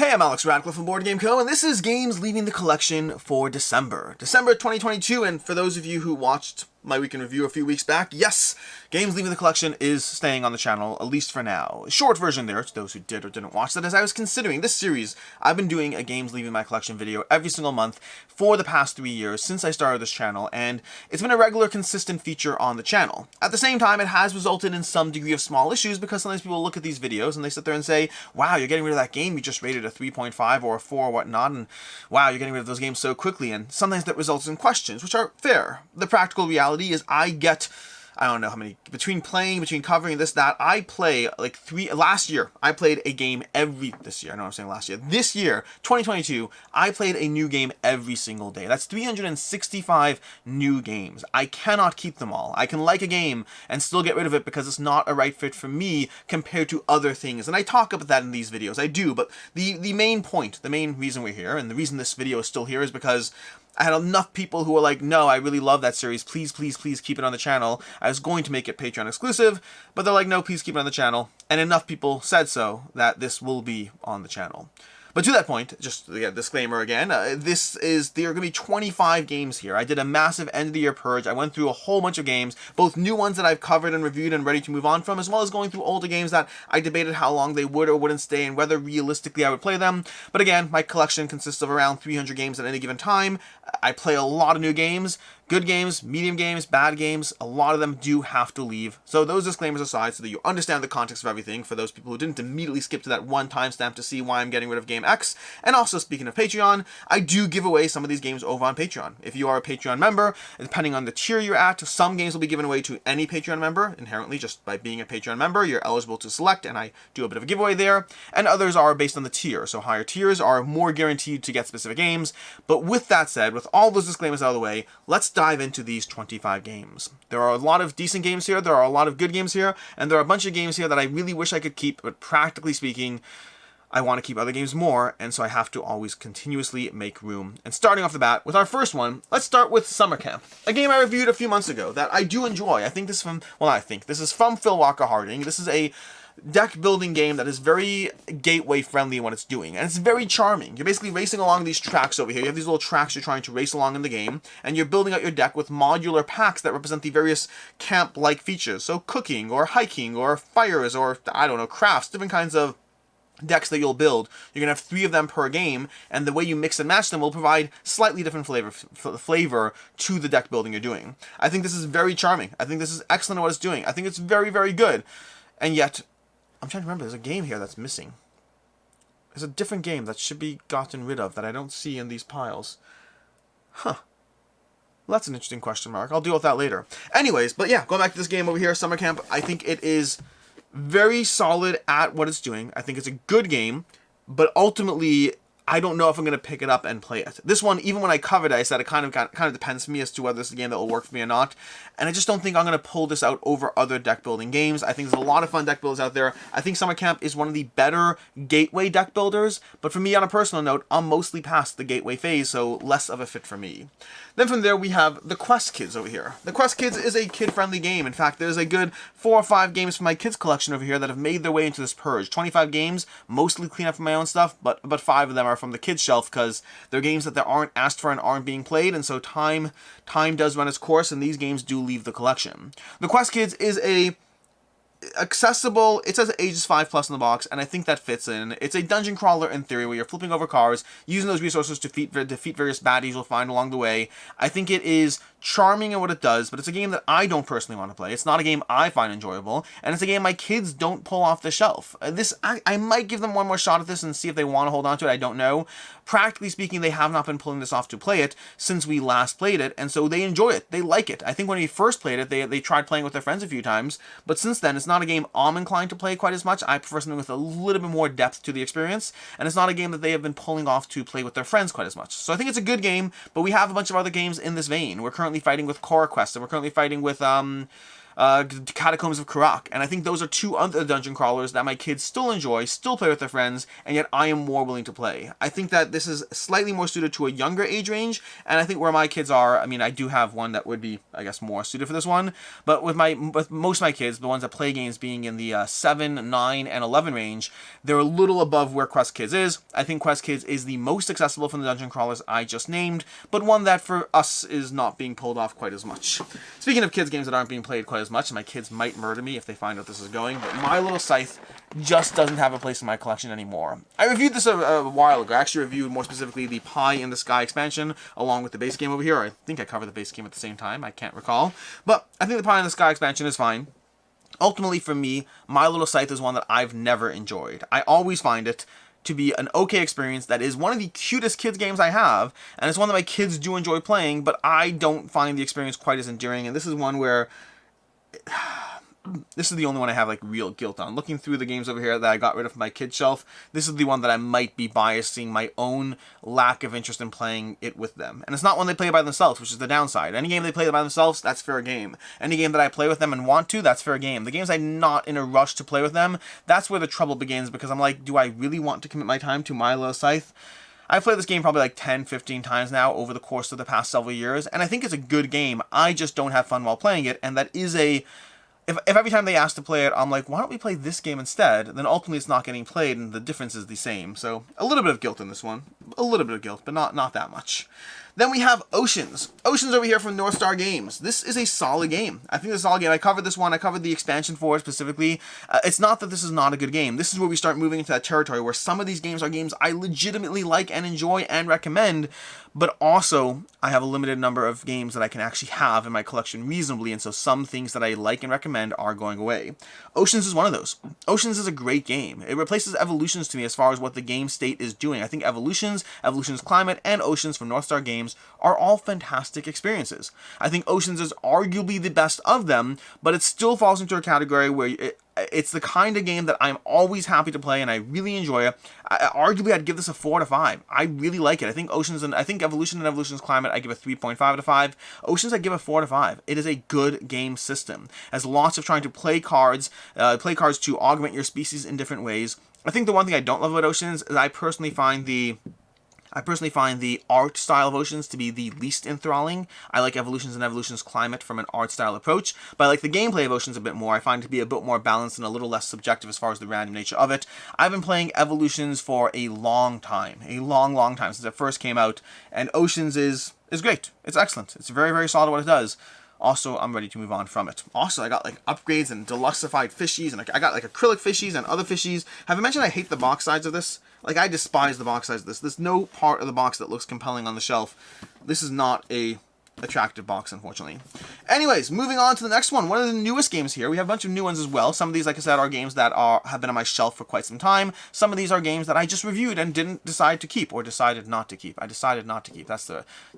Hey, I'm Alex Radcliffe from Board Game Co., and this is games leaving the collection for December 2022, and for those of you who watched my week in review a few weeks back, yes, games leaving the collection is staying on the channel, at least for now. Short version there, to those who did or didn't watch that, as I was considering this series, I've been doing a games leaving my collection video every single month for the past 3 years since I started this channel, and it's been a regular, consistent feature on the channel. At the same time, it has resulted in some degree of small issues, because sometimes people look at these videos and they sit there and say, wow, you're getting rid of that game you just rated a 3.5 or a 4 or whatnot, and wow, you're getting rid of those games so quickly, and sometimes that results in questions, which are fair. The practical reality is I don't know how many, between covering this, that, I play like last year, I played a game this year, 2022, I played a new game every single day. That's 365 new games. I cannot keep them all. I can like a game and still get rid of it because it's not a right fit for me compared to other things. And I talk about that in these videos, I do, but the main point, the main reason we're here, and the reason this video is still here is because I had enough people who were like, no, I really love that series, please, please, please keep it on the channel. I was going to make it Patreon exclusive, but they're like, no, please keep it on the channel. And enough people said so that this will be on the channel. But to that point, just a disclaimer again, there are going to be 25 games here. I did a massive end of the year purge. I went through a whole bunch of games, both new ones that I've covered and reviewed and ready to move on from, as well as going through older games that I debated how long they would or wouldn't stay and whether realistically I would play them. But again, my collection consists of around 300 games at any given time. I play a lot of new games. Good games, medium games, bad games, a lot of them do have to leave. So those disclaimers aside, so that you understand the context of everything, for those people who didn't immediately skip to that one timestamp to see why I'm getting rid of game X. And also, speaking of Patreon, I do give away some of these games over on Patreon. If you are a Patreon member, depending on the tier you're at, some games will be given away to any Patreon member. Inherently, just by being a Patreon member, you're eligible to select, and I do a bit of a giveaway there. And others are based on the tier, so higher tiers are more guaranteed to get specific games. But with that said, with all those disclaimers out of the way, let's dive into these 25 games. There are a lot of decent games here, there are a lot of good games here, and there are a bunch of games here that I really wish I could keep, but practically speaking, I want to keep other games more, and so I have to always continuously make room. And starting off the bat with our first one, let's start with Summer Camp, a game I reviewed a few months ago that I do enjoy. This is from Phil Walker Harding. This is a deck building game that is very gateway friendly in what it's doing, and it's very charming. You're basically racing along these tracks over here. You have these little tracks you're trying to race along in the game, and you're building out your deck with modular packs that represent the various camp-like features. So cooking, or hiking, or fires, or, I don't know, crafts, different kinds of decks that you'll build. You're going to have 3 of them per game, and the way you mix and match them will provide slightly different flavor to the deck building you're doing. I think this is very charming. I think this is excellent at what it's doing. I think it's very, very good. And yet, I'm trying to remember, there's a game here that's missing. There's a different game that should be gotten rid of that I don't see in these piles. Huh. Well, that's an interesting question mark. I'll deal with that later. Anyways, but yeah, going back to this game over here, Summer Camp, I think it is very solid at what it's doing. I think it's a good game, but ultimately, I don't know if I'm going to pick it up and play it. This one, even when I covered it, I said it kind of depends for me as to whether this is a game that will work for me or not. And I just don't think I'm going to pull this out over other deck building games. I think there's a lot of fun deck builders out there. I think Summer Camp is one of the better gateway deck builders. But for me, on a personal note, I'm mostly past the gateway phase, so less of a fit for me. Then from there, we have the Quest Kids over here. The Quest Kids is a kid-friendly game. In fact, there's a good 4 or 5 games from my kids' collection over here that have made their way into this purge. 25 games, mostly clean up from my own stuff, but 5 of them are from the kids' shelf because they're games that aren't asked for and aren't being played, and so time does run its course, and these games do leave the collection. The Quest Kids is accessible. It says ages 5+ in the box, and I think that fits in. It's a dungeon crawler in theory, where you're flipping over cars, using those resources to defeat various baddies you'll find along the way. I think it is charming in what it does, but it's a game that I don't personally want to play. It's not a game I find enjoyable, and it's a game my kids don't pull off the shelf. I might give them one more shot at this and see if they want to hold on to it. I don't know. Practically speaking, they have not been pulling this off to play it since we last played it, and so they enjoy it. They like it. I think when we first played it, they tried playing with their friends a few times, but since then, it's not a game I'm inclined to play quite as much. I prefer something with a little bit more depth to the experience, and it's not a game that they have been pulling off to play with their friends quite as much. So I think it's a good game, but we have a bunch of other games in this vein. We're currently fighting with Cora Quest, and we're currently fighting with Catacombs of Karak, and I think those are two other dungeon crawlers that my kids still enjoy, still play with their friends, and yet I am more willing to play. I think that this is slightly more suited to a younger age range, and I think where my kids are, I mean, I do have one that would be, I guess, more suited for this one, but with most of my kids, the ones that play games being in the 7, 9, and 11 range, they're a little above where Quest Kids is. I think Quest Kids is the most accessible from the dungeon crawlers I just named, but one that for us is not being pulled off quite as much. Speaking of kids games that aren't being played quite as much, and my kids might murder me if they find out this is going, but my Little Scythe just doesn't have a place in my collection anymore. I reviewed this a while ago. I actually reviewed more specifically the Pie in the Sky expansion along with the base game over here. I think I covered the base game at the same time. I can't recall. But I think the Pie in the Sky expansion is fine. Ultimately, for me, My Little Scythe is one that I've never enjoyed. I always find it to be an okay experience that is one of the cutest kids games I have, and it's one that my kids do enjoy playing, but I don't find the experience quite as endearing, and this is one where this is the only one I have like real guilt on. Looking through the games over here that I got rid of from my kid shelf, this is the one that I might be biasing my own lack of interest in playing it with them. And it's not one they play by themselves, which is the downside. Any game they play by themselves, that's fair game. Any game that I play with them and want to, that's fair game. The games I'm not in a rush to play with them, that's where the trouble begins, because I'm like, do I really want to commit my time to My Little Scythe? I've played this game probably like 10, 15 times now over the course of the past several years, and I think it's a good game. I just don't have fun while playing it, and that is a... If every time they ask to play it, I'm like, why don't we play this game instead? Then ultimately it's not getting played and the difference is the same. So a little bit of guilt in this one. A little bit of guilt, but not that much. Then we have Oceans. Oceans over here from North Star Games. This is a solid game. I think it's a solid game. I covered this one. I covered the expansion for it specifically. It's not that this is not a good game. This is where we start moving into that territory where some of these games are games I legitimately like and enjoy and recommend, but also I have a limited number of games that I can actually have in my collection reasonably, and so some things that I like and recommend are going away. Oceans is one of those. Oceans is a great game. It replaces Evolutions to me as far as what the game state is doing. I think Evolutions, Evolutions Climate, and Oceans from North Star Games are all fantastic experiences. I think Oceans is arguably the best of them, but it still falls into a category where it's the kind of game that I'm always happy to play and I really enjoy it. Arguably, I'd give this a 4 out of 5. I really like it. I think Oceans and I think Evolution and Evolutions Climate, I give a 3.5 out of 5. Oceans, I give a 4 out of 5. It is a good game system. Has lots of trying to play cards to augment your species in different ways. I think the one thing I don't love about Oceans is I personally find the art style of Oceans to be the least enthralling. I like Evolutions and Evolutions Climate from an art style approach, but I like the gameplay of Oceans a bit more. I find it to be a bit more balanced and a little less subjective as far as the random nature of it. I've been playing Evolutions for a long time, since it first came out, and Oceans is great. It's excellent. It's very, very solid what it does. Also, I'm ready to move on from it. Also, I got like upgrades and deluxified fishies, and I got like acrylic fishies and other fishies. Have I mentioned I hate the box size of this? Like, I despise the box size of this. There's no part of the box that looks compelling on the shelf. This is not a attractive box, unfortunately. Anyways, moving on to the next one. One of the newest games here. We have a bunch of new ones as well. Some of these, like I said, are games that have been on my shelf for quite some time. Some of these are games that I just reviewed and didn't decide to keep, or decided not to keep. I decided not to keep.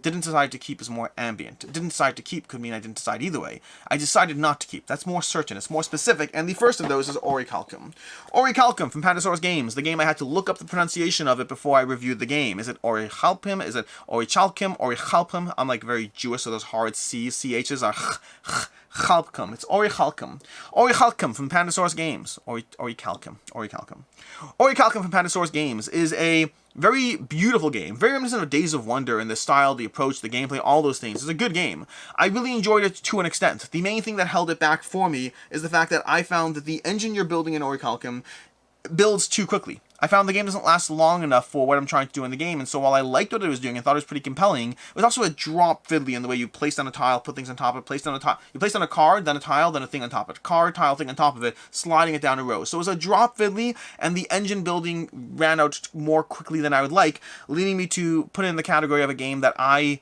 Didn't decide to keep is more ambient. Didn't decide to keep could mean I didn't decide either way. I decided not to keep. That's more certain. It's more specific. And the first of those is Orichalcum. Orichalcum from Pandasaurus Games. The game I had to look up the pronunciation of it before I reviewed the game. Is it Orichalcum? Is it Orichalcum? Orichalcum? I'm like very Jewish, so those hard C's, CH's are Chalcum. It's Orichalcum. Orichalcum from Pandasaurus Games. Orichalcum. Orichalcum from Pandasaurus Games is a very beautiful game. Very reminiscent of Days of Wonder in the style, the approach, the gameplay, all those things. It's a good game. I really enjoyed it to an extent. The main thing that held it back for me is the fact that I found that the engine you're building in Orichalcum builds too quickly. I found the game doesn't last long enough for what I'm trying to do in the game, and so while I liked what it was doing and thought it was pretty compelling, it was also a drop fiddly in the way you place down a tile, put things on top of it, you place down a card, then a tile, then a thing on top of it, card, tile, thing on top of it, sliding it down a row. So it was a drop fiddly, and the engine building ran out more quickly than I would like, leading me to put it in the category of a game that I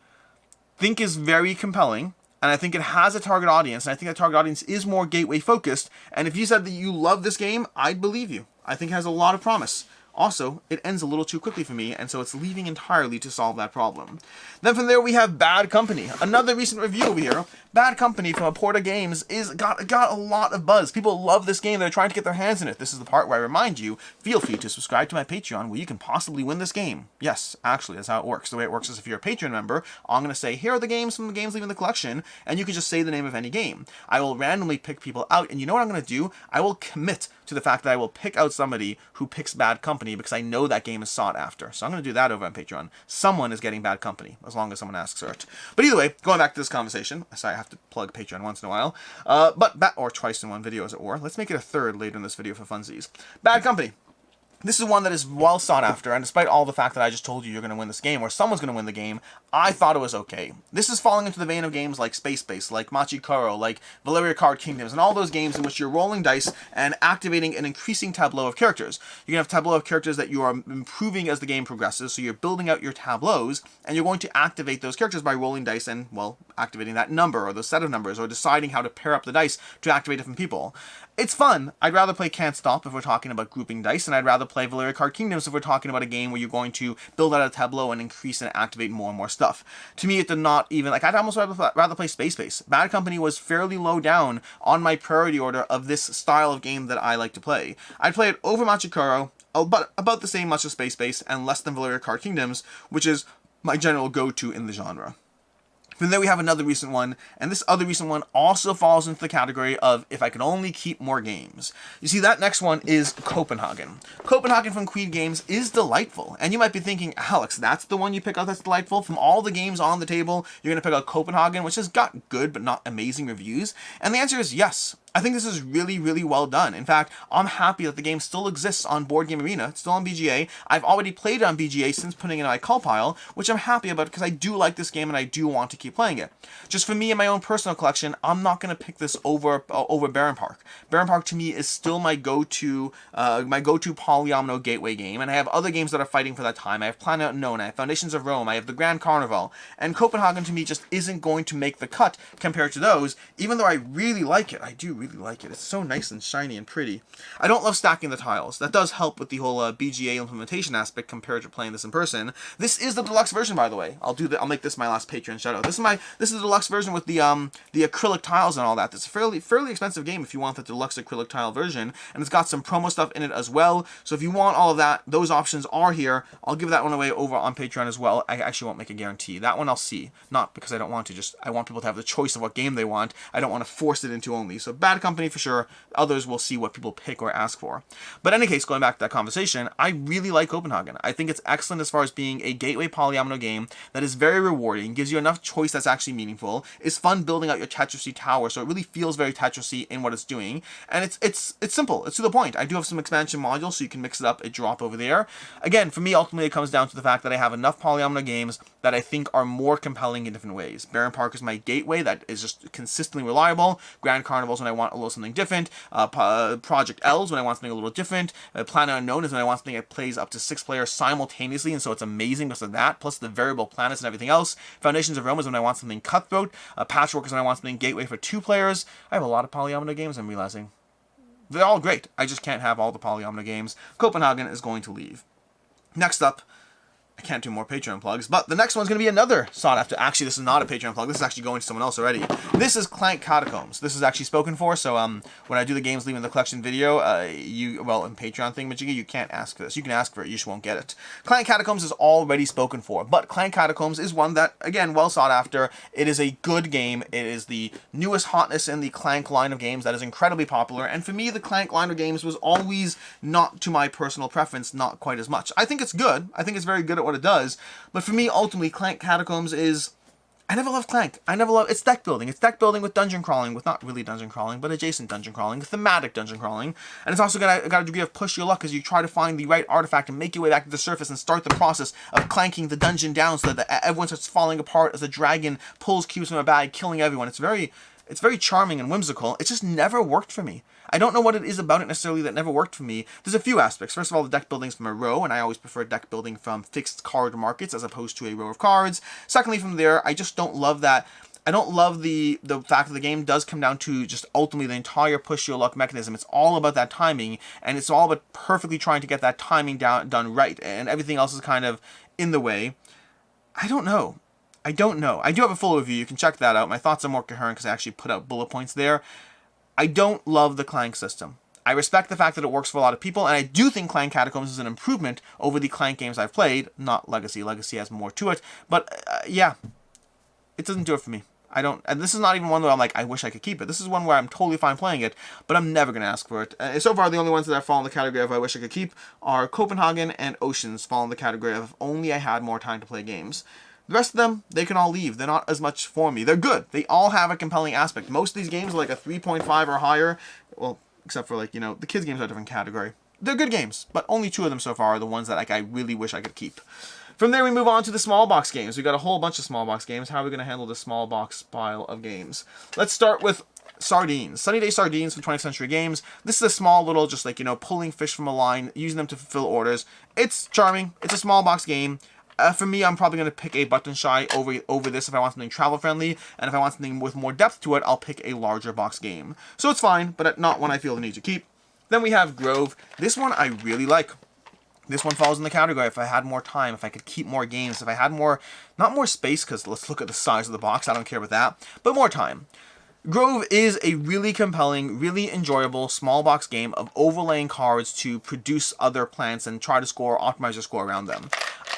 think is very compelling, and I think it has a target audience, and I think that target audience is more gateway focused, and if you said that you love this game, I'd believe you. I think it has a lot of promise. Also, it ends a little too quickly for me, and so it's leaving entirely to solve that problem. Then from there we have Bad Company. Another recent review over here. Bad Company from Aporta Games got a lot of buzz. People love this game. They're trying to get their hands in it. This is the part where I remind you, feel free to subscribe to my Patreon where you can possibly win this game. Yes, actually, that's how it works. The way it works is if you're a Patreon member, I'm going to say, here are the games from the games leaving the collection, and you can just say the name of any game. I will randomly pick people out, and you know what I'm going to do? I will commit to the fact that I will pick out somebody who picks Bad Company because I know that game is sought after. So I'm going to do that over on Patreon. Someone is getting Bad Company, as long as someone asks for it. But either way, going back to this conversation, sorry, I have to plug Patreon once in a while, or twice in one video as it were. Let's make it a third later in this video for funsies. Bad Company. This is one that is well sought after, and despite all the fact that I just told you you're going to win this game, or someone's going to win the game, I thought it was okay. This is falling into the vein of games like Space Base, like Machikoro, like Valeria Card Kingdoms, and all those games in which you're rolling dice and activating an increasing tableau of characters. You can have tableau of characters that you are improving as the game progresses, so you're building out your tableaus, and you're going to activate those characters by rolling dice and, well, activating that number, or the set of numbers, or deciding how to pair up the dice to activate different people. It's fun. I'd rather play Can't Stop if we're talking about grouping dice, and I'd rather play Valeria Card Kingdoms if we're talking about a game where you're going to build out a tableau and increase and activate more and more stuff. To me, it did not even, like, I'd almost rather play Space Base. Bad Company was fairly low down on my priority order of this style of game that I like to play. I'd play it over Machikoro, but about the same much as Space Base, and less than Valeria Card Kingdoms, which is my general go-to in the genre. From there we have another recent one, and this other recent one also falls into the category of if I could only keep more games. You see, that next one is Copenhagen. Copenhagen from Queen Games is delightful, and you might be thinking, Alex, that's the one you pick out that's delightful? From all the games on the table, you're going to pick out Copenhagen, which has got good but not amazing reviews? And the answer is yes. I think this is really, really well done. In fact, I'm happy that the game still exists on Board Game Arena. It's still on BGA. I've already played it on BGA since putting it in my call pile, which I'm happy about because I do like this game and I do want to keep playing it. Just for me and my own personal collection, I'm not going to pick this over Baron Park. Baron Park to me is still my go-to polyomino gateway game, and I have other games that are fighting for that time. I have Planet Unknown, I have Foundations of Rome, I have the Grand Carnival, and Copenhagen to me just isn't going to make the cut compared to those, even though I really like it. I do really like it. It's so nice and shiny and pretty. I don't love stacking the tiles. That does help with the whole BGA implementation aspect compared to playing this in person. This is the deluxe version, by the way. I'll make this my last Patreon shout out. This is the deluxe version with the acrylic tiles and all that. It's a fairly expensive game if you want the deluxe acrylic tile version, and it's got some promo stuff in it as well. So if you want all of that, those options are here. I'll give that one away over on Patreon as well. I actually won't make a guarantee. That one I'll see. Not because I don't want to, just I want people to have the choice of what game they want. I don't want to force it into only. So Bad Company for sure. Others will see what people pick or ask for. But in any case, going back to that conversation, I really like Copenhagen. I think it's excellent as far as being a gateway polyomino game that is very rewarding, gives you enough choice that's actually meaningful, is fun building out your Tetris-y tower, so it really feels very Tetris-y in what it's doing, and it's simple, it's to the point. I do have some expansion modules, so you can mix it up, a drop over there. Again, for me, ultimately, it comes down to the fact that I have enough polyomino games that I think are more compelling in different ways. Baron Park is my gateway that is just consistently reliable. Grand Carnivals when I want a little something different. Project L's when I want something a little different. Planet Unknown is when I want something that plays up to 6 players simultaneously, and so it's amazing because of that, plus the variable planets and everything else. Foundations of Rome is when I want something cutthroat. Patchwork is when I want something gateway for 2 players. I have a lot of polyomino games, I'm realizing. They're all great. I just can't have all the polyomino games. Copenhagen is going to leave. Next up, I can't do more Patreon plugs, but the next one's going to be another sought after. Actually, this is not a Patreon plug. This is actually going to someone else already. This is Clank Catacombs. This is actually spoken for, so when I do the games leaving the collection video, in Patreon thing, Majiggy, you can't ask for this. You can ask for it, you just won't get it. Clank Catacombs is already spoken for, but Clank Catacombs is one that, again, well sought after. It is a good game. It is the newest hotness in the Clank line of games that is incredibly popular, and for me, the Clank line of games was always not to my personal preference, not quite as much. I think it's good. I think it's very good at what it does, but for me, ultimately, Clank Catacombs is... I never loved Clank. It's deck building. It's deck building with dungeon crawling, with not really dungeon crawling, but adjacent dungeon crawling, thematic dungeon crawling, and it's also got a degree of push your luck as you try to find the right artifact and make your way back to the surface and start the process of clanking the dungeon down so that everyone starts falling apart as the dragon pulls cubes from a bag, killing everyone. It's very charming and whimsical. It just never worked for me. I don't know what it is about it necessarily that never worked for me. There's a few aspects. First of all, the deck building's from a row, and I always prefer deck building from fixed card markets as opposed to a row of cards. Secondly, from there, I just don't love that. I don't love the fact that the game does come down to just ultimately the entire push your luck mechanism. It's all about that timing, and it's all about perfectly trying to get that timing done right, and everything else is kind of in the way. I don't know. I don't know. I do have a full review. You can check that out. My thoughts are more coherent because I actually put out bullet points there. I don't love the Clank system. I respect the fact that it works for a lot of people, and I do think Clank Catacombs is an improvement over the Clank games I've played. Not Legacy. Legacy has more to it. But, yeah. It doesn't do it for me. I don't, and this is not even one where I'm like, I wish I could keep it. This is one where I'm totally fine playing it, but I'm never going to ask for it. So far, the only ones that I fall in the category of I wish I could keep are Copenhagen and Oceans fall in the category of if only I had more time to play games. The rest of them, they can all leave. They're not as much for me. They're good. They all have a compelling aspect. Most of these games are like a 3.5 or higher. Well, except for like, you know, the kids games are a different category. They're good games, but only 2 of them so far are the ones that like I really wish I could keep. From there, we move on to the small box games. We've got a whole bunch of small box games. How are we going to handle the small box pile of games? Let's start with Sardines. Sunny Day Sardines from 20th Century Games. This is a small little, just like, you know, pulling fish from a line, using them to fulfill orders. It's charming. It's a small box game. For me, I'm probably going to pick a button shy over this if I want something travel friendly, and if I want something with more depth to it, I'll pick a larger box game. So it's fine, but not one I feel the need to keep. Then we have Grove. This one I really like. This one falls in the category if I had more time, if I could keep more games, if I had more, not more space, because let's look at the size of the box, I don't care about that, but more time. Grove is a really compelling, really enjoyable small box game of overlaying cards to produce other plants and try to optimize your score around them.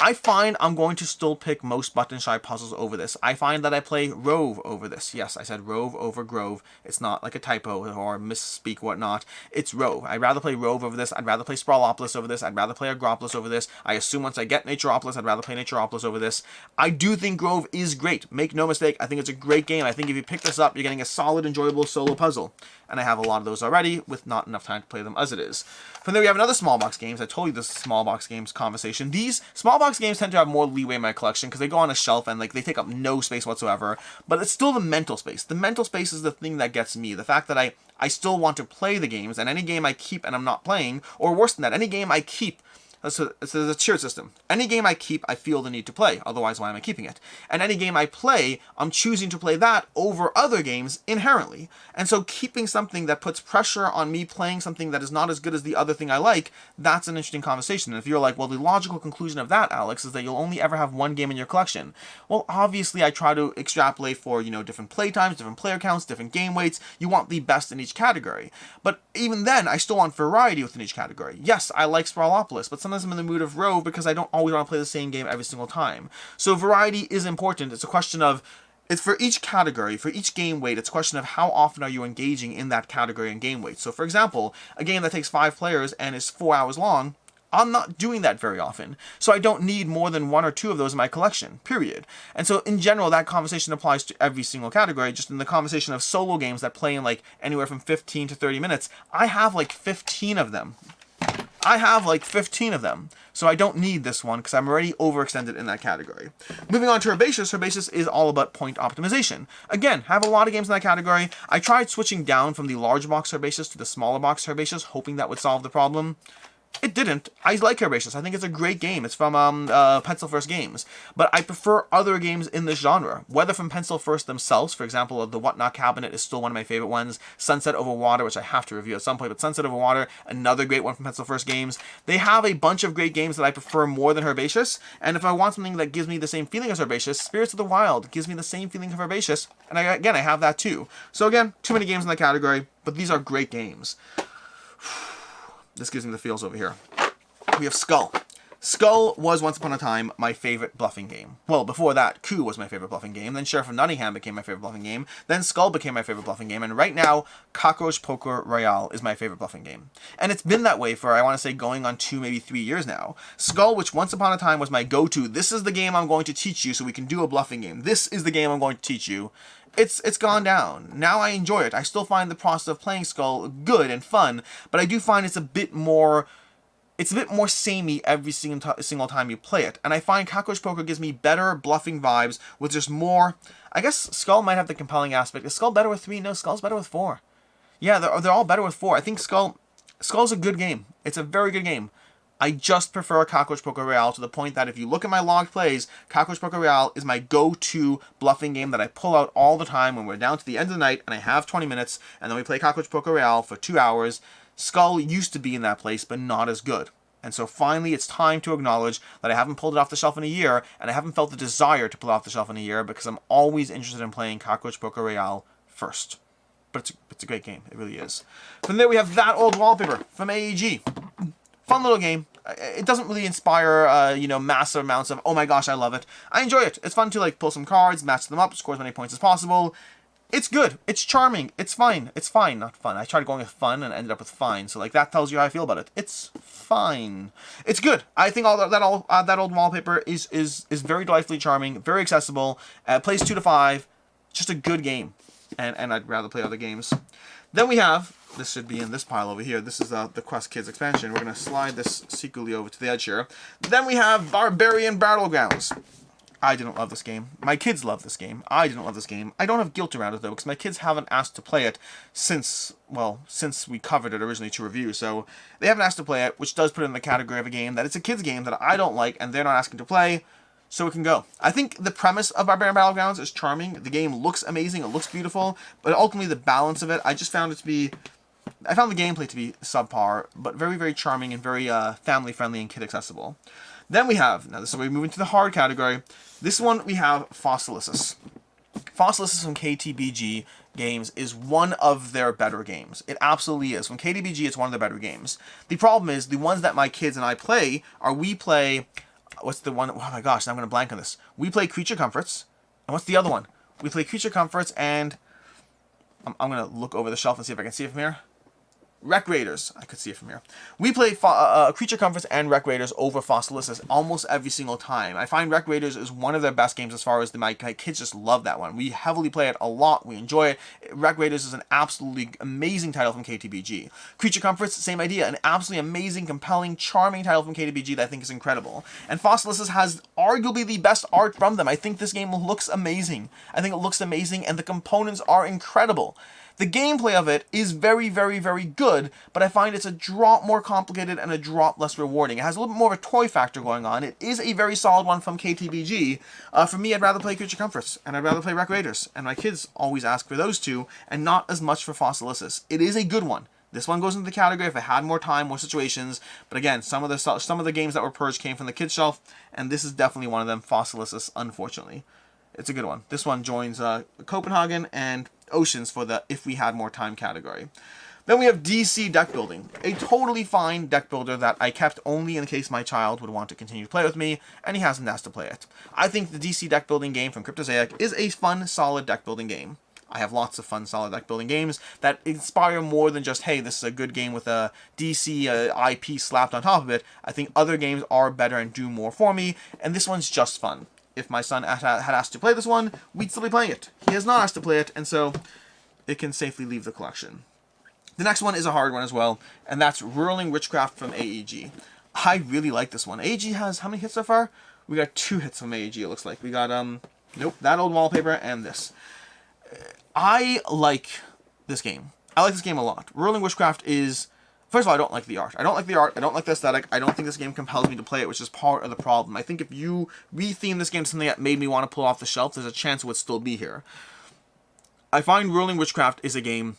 I find I'm going to still pick most button shy puzzles over this. I find that I play Rove over this. Yes, I said Rove over Grove. It's not like a typo or misspeak whatnot. It's Rove. I'd rather play Rove over this. I'd rather play Sprawlopolis over this. I'd rather play Agropolis over this. I assume once I get Naturopolis, I'd rather play Naturopolis over this. I do think Grove is great. Make no mistake, I think it's a great game. I think if you pick this up, you're getting a solid, enjoyable solo puzzle. And I have a lot of those already with not enough time to play them as it is. From there, we have another small box games. I told you this small box games conversation. These small box games tend to have more leeway in my collection because they go on a shelf and like they take up no space whatsoever. But it's still the mental space. The mental space is the thing that gets me. The fact that I still want to play the games, and any game I keep and I'm not playing, or worse than that, any game I keep. So it's a tiered system. Any game I keep, I feel the need to play. Otherwise, why am I keeping it? And any game I play, I'm choosing to play that over other games inherently. And so keeping something that puts pressure on me playing something that is not as good as the other thing I like, that's an interesting conversation. And if you're like, well, the logical conclusion of that, Alex, is that you'll only ever have one game in your collection. Well, obviously, I try to extrapolate for, you know, different play times, different player counts, different game weights. You want the best in each category. But even then, I still want variety within each category. Yes, I like Sprawlopolis, but sometimes I'm in the mood of Rove because I don't always want to play the same game every single time. So variety is important. It's a question of, it's for each category, for each game weight, it's a question of how often are you engaging in that category and game weight. So for example, a game that takes 5 players and is 4 hours long, I'm not doing that very often. So I don't need more than 1 or 2 of those in my collection, period. And so in general, that conversation applies to every single category. Just in the conversation of solo games that play in like anywhere from 15 to 30 minutes, I have like 15 of them. So I don't need this one because I'm already overextended in that category. Moving on to Herbaceous. Herbaceous is all about point optimization. Again, have a lot of games in that category. I tried switching down from the large box Herbaceous to the smaller box Herbaceous, hoping that would solve the problem. It didn't. I like Herbaceous. I think it's a great game. It's from Pencil First Games. But I prefer other games in this genre. Whether from Pencil First themselves, for example, the Whatnot Cabinet is still one of my favorite ones. Sunset Over Water, which I have to review at some point, but Sunset Over Water, another great one from Pencil First Games. They have a bunch of great games that I prefer more than Herbaceous. And if I want something that gives me the same feeling as Herbaceous, Spirits of the Wild gives me the same feeling of Herbaceous. And again, I have that too. So again, too many games in that category, but these are great games. This gives me the feels over here. We have Skull. Skull was once upon a time my favorite bluffing game. Well, before that, Coup was my favorite bluffing game. Then Sheriff of Nottingham became my favorite bluffing game. Then Skull became my favorite bluffing game. And right now, Cockroach Poker Royale is my favorite bluffing game. And it's been that way for, I want to say, going on 2, maybe 3 years now. Skull, which once upon a time was my go-to. This is the game I'm going to teach you so we can do a bluffing game. This is the game I'm going to teach you. It's gone down. Now I enjoy it. I still find the process of playing Skull good and fun, but I do find it's a bit more samey every single time you play it. And I find Cockroach Poker gives me better bluffing vibes with just more. I guess Skull might have the compelling aspect. Is Skull better with 3? No, Skull's better with 4. Yeah, they're all better with 4. I think Skull's a good game. It's a very good game. I just prefer Cockroach Poker Royale to the point that if you look at my logged plays, Cockroach Poker Royale is my go-to bluffing game that I pull out all the time when we're down to the end of the night and I have 20 minutes, and then we play Cockroach Poker Royale for 2 hours. Skull used to be in that place, but not as good. And so finally it's time to acknowledge that I haven't pulled it off the shelf in a year, and I haven't felt the desire to pull it off the shelf in a year because I'm always interested in playing Cockroach Poker Royale first. But it's a great game. It really is. From there we have That Old Wallpaper from AEG. Fun little game. It doesn't really inspire, massive amounts of, oh my gosh, I love it. I enjoy it. It's fun to, like, pull some cards, match them up, score as many points as possible. It's good. It's charming. It's fine. It's fine, not fun. I tried going with fun and ended up with fine. So, like, that tells you how I feel about it. It's fine. It's good. I think that old wallpaper is very delightfully charming, very accessible. Plays 2 to 5. Just a good game. And I'd rather play other games. Then we have, this should be in this pile over here. This is the Quest Kids expansion. We're going to slide this secretly over to the edge here. Then we have BarBearian Battlegrounds. I didn't love this game. My kids love this game. I didn't love this game. I don't have guilt around it, though, because my kids haven't asked to play it since we covered it originally to review. So they haven't asked to play it, which does put it in the category of a game that it's a kids game that I don't like, and they're not asking to play. So it can go. I think the premise of BarBearian Battlegrounds is charming. The game looks amazing. It looks beautiful. But ultimately, the balance of it, I just found it to be... I found the gameplay to be subpar, but very, very charming and very family-friendly and kid-accessible. Then we have... Now, this is where we move into the hard category. This one, we have Fossilis. Fossilis from KTBG Games is one of their better games. It absolutely is. From KTBG, it's one of their better games. The problem is, the ones that my kids and I play are we play... What's the one? Oh my gosh, now I'm going to blank on this. We play Creature Comforts. And what's the other one? We play Creature Comforts and... I'm going to look over the shelf and see if I can see it from here. Rec Raiders. I could see it from here. We play Creature Comforts and Rec Raiders over Fossilis almost every single time. I find Rec Raiders is one of their best games as far as my kids just love that one. We heavily play it a lot. We enjoy it. Rec Raiders is an absolutely amazing title from KTBG. Creature Comforts, same idea. An absolutely amazing, compelling, charming title from KTBG that I think is incredible. And Fossilis has arguably the best art from them. I think this game looks amazing. I think it looks amazing and the components are incredible. The gameplay of it is very, very, very good, but I find it's a drop more complicated and a drop less rewarding. It has a little bit more of a toy factor going on. It is a very solid one from KTBG. For me, I'd rather play Creature Comforts, and I'd rather play Rec Raiders, and my kids always ask for those two, and not as much for Fossilis. It is a good one. This one goes into the category if I had more time, more situations, but again, some of the games that were purged came from the kids' shelf, and this is definitely one of them, Fossilis, unfortunately. It's a good one. This one joins Copenhagen and Oceans for the if we had more time category. Then we have DC Deck Building, a totally fine deck builder that I kept only in case my child would want to continue to play with me, and he hasn't asked to play it. I think the DC Deck Building game from Cryptosaic is a fun, solid deck building game. I have lots of fun, solid deck building games that inspire more than just, hey, this is a good game with a DC IP slapped on top of it. I think other games are better and do more for me, and this one's just fun. If my son had asked to play this one, we'd still be playing it. He has not asked to play it, and so it can safely leave the collection. The next one is a hard one as well, and that's Whirling Witchcraft from AEG. I really like this one. AEG has how many hits so far? We got 2 hits from AEG, it looks like. We got, That Old Wallpaper and this. I like this game. I like this game a lot. Whirling Witchcraft is... First of all, I don't like the art. I don't like the art. I don't like the aesthetic. I don't think this game compels me to play it, which is part of the problem. I think if you retheme this game to something that made me want to pull off the shelf, there's a chance it would still be here. I find Whirling Witchcraft is a game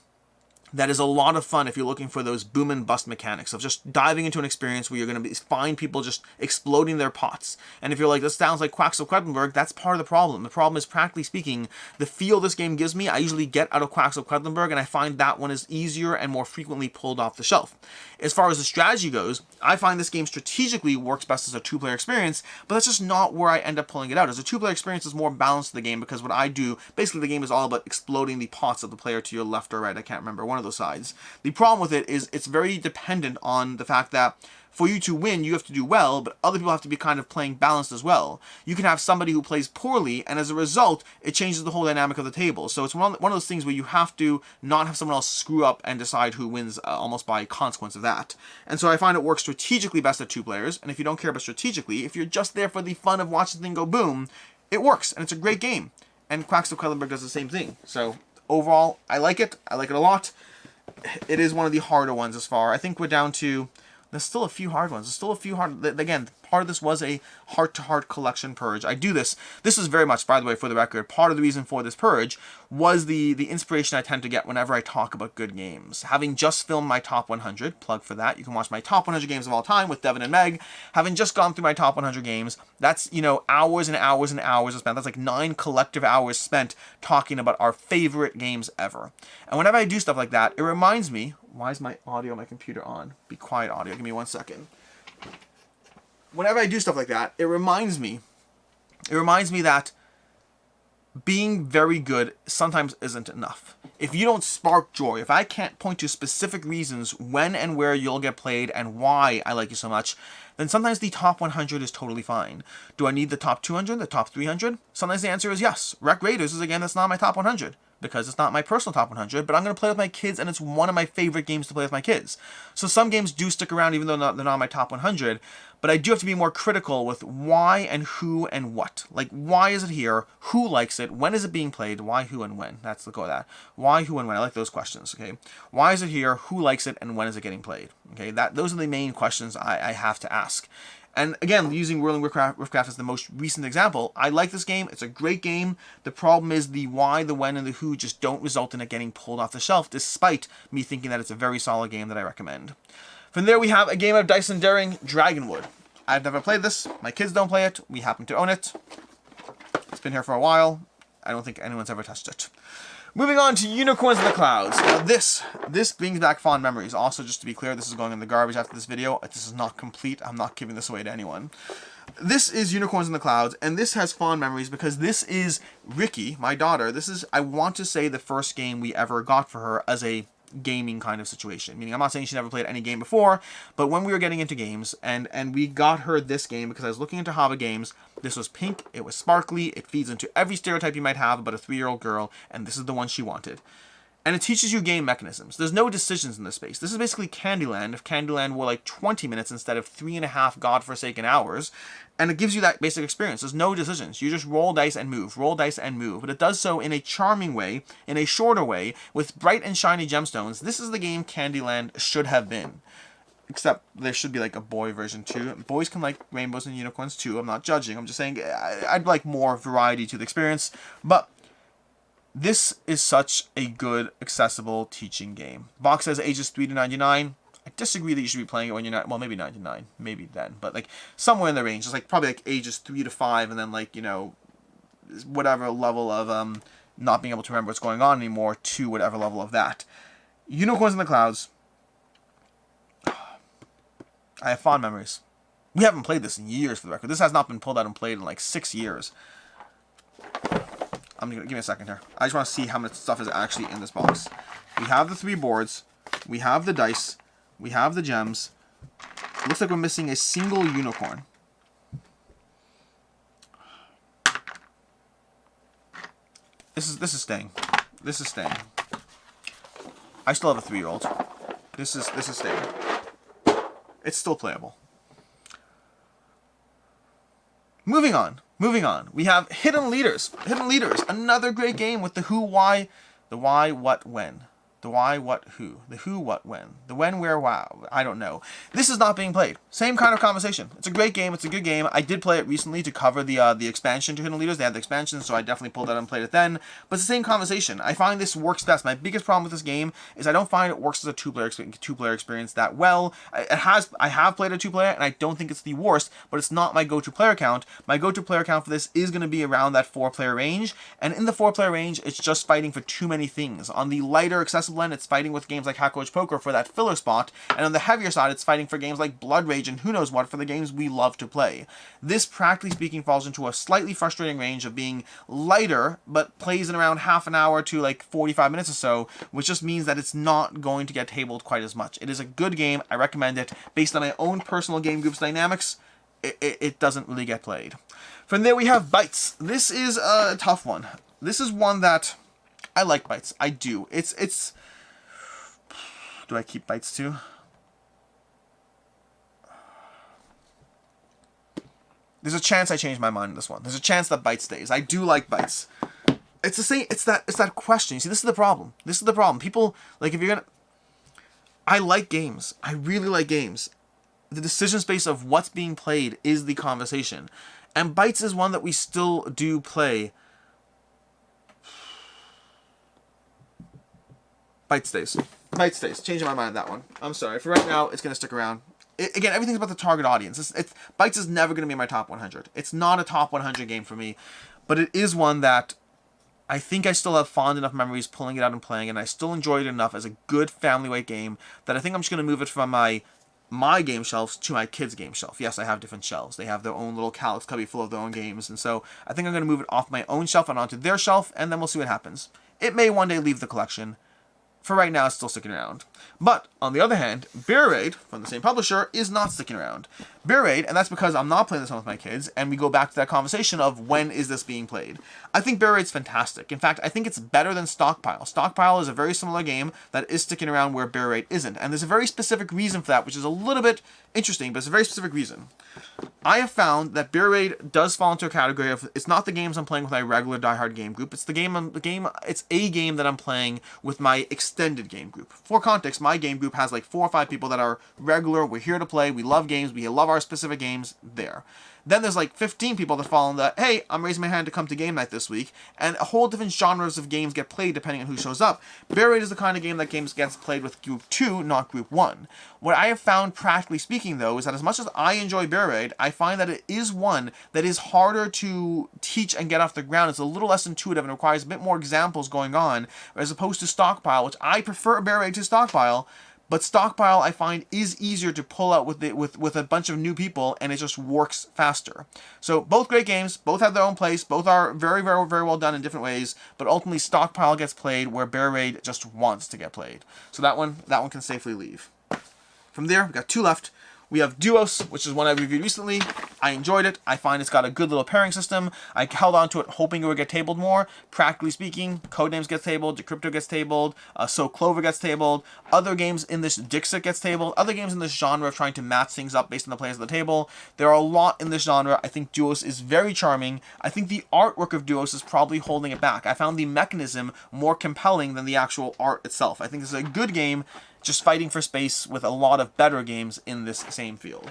that is a lot of fun if you're looking for those boom and bust mechanics of just diving into an experience where you're going to find people just exploding their pots. And if you're like, this sounds like Quacks of Quedlinburg, that's part of the problem. The problem is, practically speaking, the feel this game gives me, I usually get out of Quacks of Quedlinburg, and I find that one is easier and more frequently pulled off the shelf. As far as the strategy goes, I find this game strategically works best as a 2-player experience, but that's just not where I end up pulling it out. As a 2-player experience is more balanced to the game, because what I do, basically the game is all about exploding the pots of the player to your left or right, I can't remember, one of those sides. The problem with it is it's very dependent on the fact that for you to win, you have to do well, but other people have to be kind of playing balanced as well. You can have somebody who plays poorly, and as a result, it changes the whole dynamic of the table. So it's one of those things where you have to not have someone else screw up and decide who wins almost by consequence of that. And so I find it works strategically best at 2 players, and if you don't care about strategically, if you're just there for the fun of watching the thing go boom, it works, and it's a great game. And Quacks of Quedlinburg does the same thing. So overall, I like it. I like it a lot. It is one of the harder ones as far. I think we're down to There's still a few hard ones. There's still a few hard... Again, part of this was a heart-to-heart collection purge. I do this. This is very much, by the way, for the record, part of the reason for this purge was the inspiration I tend to get whenever I talk about good games. Having just filmed my top 100, plug for that. You can watch my top 100 games of all time with Devin and Meg. Having just gone through my top 100 games, that's, you know, hours and hours and hours spent. That's like 9 collective hours spent talking about our favorite games ever. And whenever I do stuff like that, it reminds me... Why is my audio on my computer on? Be quiet, audio. Give me 1 second. Whenever I do stuff like that, it reminds me that being very good sometimes isn't enough. If you don't spark joy, if I can't point to specific reasons when and where you'll get played and why I like you so much, then sometimes the top 100 is totally fine. Do I need the top 200, the top 300? Sometimes the answer is yes. Wreck Raiders is a game that's not my top 100. Because it's not my personal top 100, but I'm going to play with my kids, and it's one of my favorite games to play with my kids. So some games do stick around, even though they're not my top 100, but I do have to be more critical with why and who and what. Like, why is it here? Who likes it? When is it being played? Why, who, and when? That's the go of that. Why, who, and when? I like those questions, okay? Why is it here? Who likes it? And when is it getting played? Okay, those are the main questions I have to ask. And again, using Whirling Witchcraft as the most recent example, I like this game. It's a great game. The problem is the why, the when, and the who just don't result in it getting pulled off the shelf, despite me thinking that it's a very solid game that I recommend. From there, we have a game of Dice and Daring, Dragonwood. I've never played this. My kids don't play it. We happen to own it. It's been here for a while. I don't think anyone's ever touched it. Moving on to Unicorns in the Clouds. Now this brings back fond memories. Also, just to be clear, this is going in the garbage after this video. This is not complete. I'm not giving this away to anyone. This is Unicorns in the Clouds, and this has fond memories because this is Ricky, my daughter. This is, I want to say, the first game we ever got for her as a gaming kind of situation. Meaning, I'm not saying she never played any game before, but when we were getting into games, and we got her this game because I was looking into hobby games. This was pink, it was sparkly, it feeds into every stereotype you might have about a 3-year-old girl, and this is the one she wanted. And it teaches you game mechanisms. There's no decisions in this space. This is basically Candyland if Candyland were like 20 minutes instead of 3.5 godforsaken hours. And it gives you that basic experience. There's no decisions. You just roll dice and move, roll dice and move. But it does so in a charming way, in a shorter way, with bright and shiny gemstones. This is the game Candyland should have been. Except there should be like a boy version too. Boys can like rainbows and unicorns too. I'm not judging. I'm just saying I'd like more variety to the experience. But this is such a good, accessible teaching game. Box says ages 3 to 99. I disagree that you should be playing it when you're not, well, maybe 99, maybe then, but like somewhere in the range. It's like probably like ages 3 to 5, and then like, you know, whatever level of not being able to remember what's going on anymore to whatever level of that. Unicorns in the Clouds. I have fond memories. We haven't played this in years, for the record. This has not been pulled out and played in like 6 years. Give me a second here. I just want to see how much stuff is actually in this box. We have the 3 boards. We have the dice. We have the gems. Looks like we're missing a single unicorn. This is staying. This is staying. I still have a 3-year-old. This is staying. It's still playable. Moving on. We have Hidden Leaders. Hidden Leaders, another great game with the who, why, the why, what, when. The why, what, who. The who, what, when. The when, where, wow. I don't know. This is not being played. Same kind of conversation. It's a great game. It's a good game. I did play it recently to cover the expansion to Hidden Leaders. They had the expansion, so I definitely pulled it out and played it then. But it's the same conversation. I find this works best. My biggest problem with this game is I don't find it works as a two-player experience that well. I have played a 2-player, and I don't think it's the worst, but it's not my go-to player count. My go-to player count for this is going to be around that 4-player range, and in the 4-player range, it's just fighting for too many things. On the lighter, accessible end, it's fighting with games like Hackledge Poker for that filler spot, and on the heavier side, it's fighting for games like Blood Rage and who knows what for the games we love to play. This, practically speaking, falls into a slightly frustrating range of being lighter, but plays in around half an hour to like 45 minutes or so, which just means that it's not going to get tabled quite as much. It is a good game. I recommend it. Based on my own personal game group's dynamics, it doesn't really get played. From there, we have Bites. This is a tough one. This is one that I like. Bites. I do. It's do I keep Bites too? There's a chance I change my mind on this one. There's a chance that Bites stays. I do like Bites. It's the same. It's that question. You see, this is the problem. This is the problem. People, like, if you're gonna, I like games. I really like games. the decision space of what's being played is the conversation. And Bites is one that we still do play. Bite stays. Bite stays. Changing my mind on that one. I'm sorry. For right now, it's going to stick around. Again, everything's about the target audience. Bites is never going to be my top 100. It's not a top 100 game for me. But it is one that I think I still have fond enough memories pulling it out and playing, and I still enjoyed it enough as a good family-weight game that I think I'm just going to move it from my game shelves to my kids' game shelf. Yes, I have different shelves. They have their own little Calyx cubby full of their own games, and so I think I'm going to move it off my own shelf and onto their shelf, and then we'll see what happens. It may one day leave the collection. For right now, it's still sticking around. But, on the other hand, Bear Raid, from the same publisher, is not sticking around. Bear Raid, and that's because I'm not playing this one with my kids, and we go back to that conversation of when is this being played. I think Bear Raid's fantastic. In fact, I think it's better than Stockpile. Stockpile is a very similar game that is sticking around where Bear Raid isn't, and there's a very specific reason for that, which is a little bit interesting, but it's a very specific reason. I have found that Bear Raid does fall into a category of, it's not the games I'm playing with my regular diehard game group, it's it's a game that I'm playing with my extended game group. For context, my game group has like 4 or 5 people that are regular, we're here to play, we love games, we love our specific games, there. Then there's like 15 people that fall in the, hey, I'm raising my hand to come to game night this week, and a whole different genres of games get played depending on who shows up. Bear Raid is the kind of game that gets played with Group 2, not Group 1. What I have found, practically speaking, though, is that as much as I enjoy Bear Raid, I find that it is one that is harder to teach and get off the ground. It's a little less intuitive and requires a bit more examples going on, as opposed to Stockpile, which I prefer Bear Raid to Stockpile. But Stockpile, I find, is easier to pull out with a bunch of new people, and it just works faster. So both great games, both have their own place, both are very, very, very well done in different ways, but ultimately Stockpile gets played where Bear Raid just wants to get played. So that one can safely leave. From there, we've got 2 left. We have Duos, which is one I reviewed recently. I enjoyed it. I find it's got a good little pairing system. I held on to it hoping it would get tabled more. Practically speaking, Codenames gets tabled, Decrypto gets tabled, So Clover gets tabled. Other games in this, Dixit gets tabled. Other games in this genre of trying to match things up based on the players at the table. There are a lot in this genre. I think Duos is very charming. I think the artwork of Duos is probably holding it back. I found the mechanism more compelling than the actual art itself. I think this is a good game, just fighting for space with a lot of better games in this same field.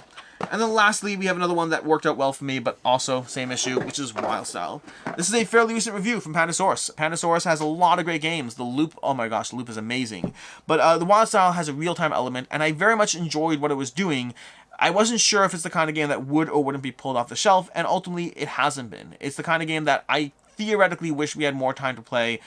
And then lastly, we have another one that worked out well for me, but also same issue, which is Wildstyle. This is a fairly recent review from Pandasaurus. Pandasaurus has a lot of great games. The Loop, oh my gosh, the Loop is amazing. But the Wildstyle has a real-time element, and I very much enjoyed what it was doing. I wasn't sure if it's the kind of game that would or wouldn't be pulled off the shelf, and ultimately it hasn't been. It's the kind of game that I theoretically wish we had more time to play,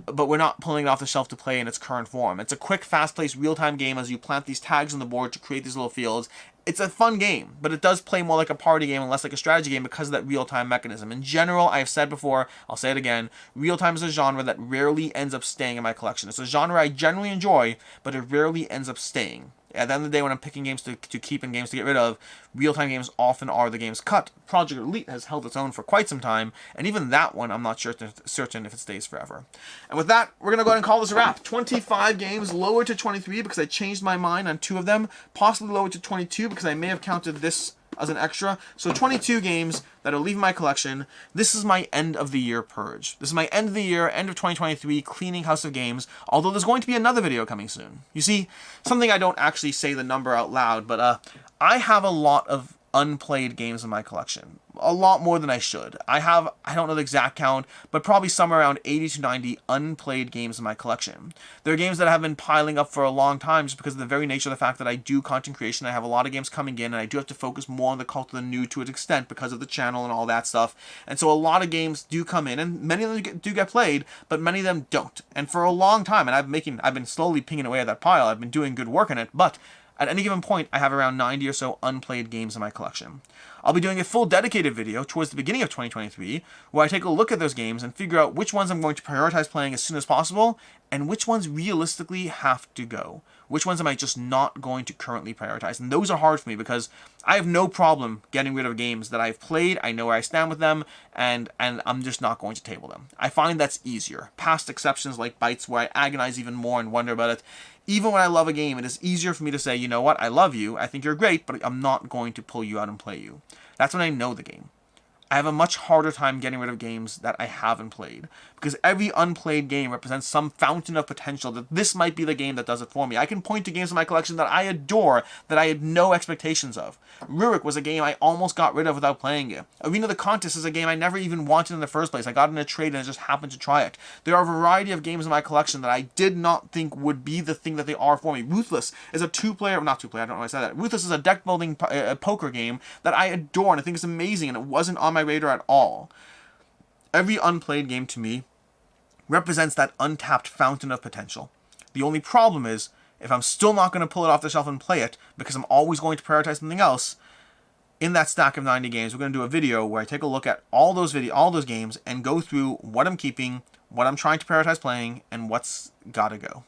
but we're not pulling it off the shelf to play in its current form. It's a quick, fast-paced, real-time game as you plant these tags on the board to create these little fields. It's a fun game, but it does play more like a party game and less like a strategy game because of that real-time mechanism. In general, I have said before, I'll say it again, real-time is a genre that rarely ends up staying in my collection. It's a genre I generally enjoy, but it rarely ends up staying. At the end of the day, when I'm picking games to keep and games to get rid of, real-time games often are the games cut. Project Elite has held its own for quite some time, and even that one, I'm not certain if it stays forever. And with that, we're going to go ahead and call this a wrap. 25 games, lowered to 23 because I changed my mind on 2 of them, possibly lowered to 22 because I may have counted this as an extra. So 22 games that are leaving my collection. This is my end of the year purge. This is my end of the year, end of 2023 cleaning house of games, although there's going to be another video coming soon. You see, something I don't actually say the number out loud, but I have a lot of unplayed games in my collection. A lot more than I should. I don't know the exact count, but probably somewhere around 80 to 90 unplayed games in my collection. There are games that have been piling up for a long time just because of the very nature of the fact that I do content creation. I have a lot of games coming in, and I do have to focus more on the cult of the new to an extent because of the channel and all that stuff. And so a lot of games do come in, and many of them do get played, but many of them don't. And for a long time, and I've been slowly pinging away at that pile. I've been doing good work in it, but at any given point, I have around 90 or so unplayed games in my collection. I'll be doing a full dedicated video towards the beginning of 2023 where I take a look at those games and figure out which ones I'm going to prioritize playing as soon as possible and which ones realistically have to go. Which ones am I just not going to currently prioritize? And those are hard for me because I have no problem getting rid of games that I've played, I know where I stand with them, and I'm just not going to table them. I find that's easier. Past exceptions like Bites where I agonize even more and wonder about it. Even when I love a game, it is easier for me to say, you know what, I love you, I think you're great, but I'm not going to pull you out and play you. That's when I know the game. I have a much harder time getting rid of games that I haven't played, because every unplayed game represents some fountain of potential that this might be the game that does it for me. I can point to games in my collection that I adore that I had no expectations of. Rurik was a game I almost got rid of without playing it. Arena of the Contest is a game I never even wanted in the first place. I got in a trade and I just happened to try it. There are a variety of games in my collection that I did not think would be the thing that they are for me. Ruthless is a not two-player, I don't know why I said that. Ruthless is a deck-building poker game that I adore and I think it's amazing, and it wasn't on my radar at all. Every unplayed game to me represents that untapped fountain of potential. The only problem is, if I'm still not going to pull it off the shelf and play it, because I'm always going to prioritize something else, in that stack of 90 games, we're going to do a video where I take a look at all those games and go through what I'm keeping, what I'm trying to prioritize playing, and what's gotta go.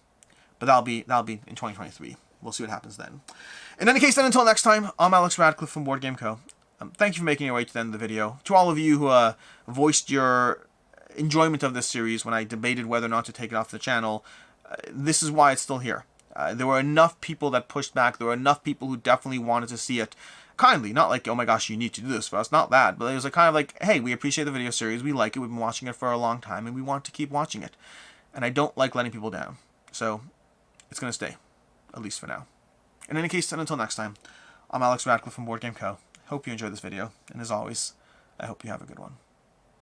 But that'll be in 2023. We'll see what happens then. In any case, then, until next time, I'm Alex Radcliffe from Board Game Co. Thank you for making your way to the end of the video. To all of you who voiced your enjoyment of this series when I debated whether or not to take it off the channel, this is why it's still here. There were enough people that pushed back. There were enough people who definitely wanted to see it kindly. Not like, oh my gosh, you need to do this for us. Not that. But it was like, kind of like, hey, we appreciate the video series. We like it. We've been watching it for a long time, and we want to keep watching it. And I don't like letting people down. So it's going to stay, at least for now. In any case, and until next time, I'm Alex Radcliffe from Board Game Co. Hope you enjoyed this video. And as always, I hope you have a good one.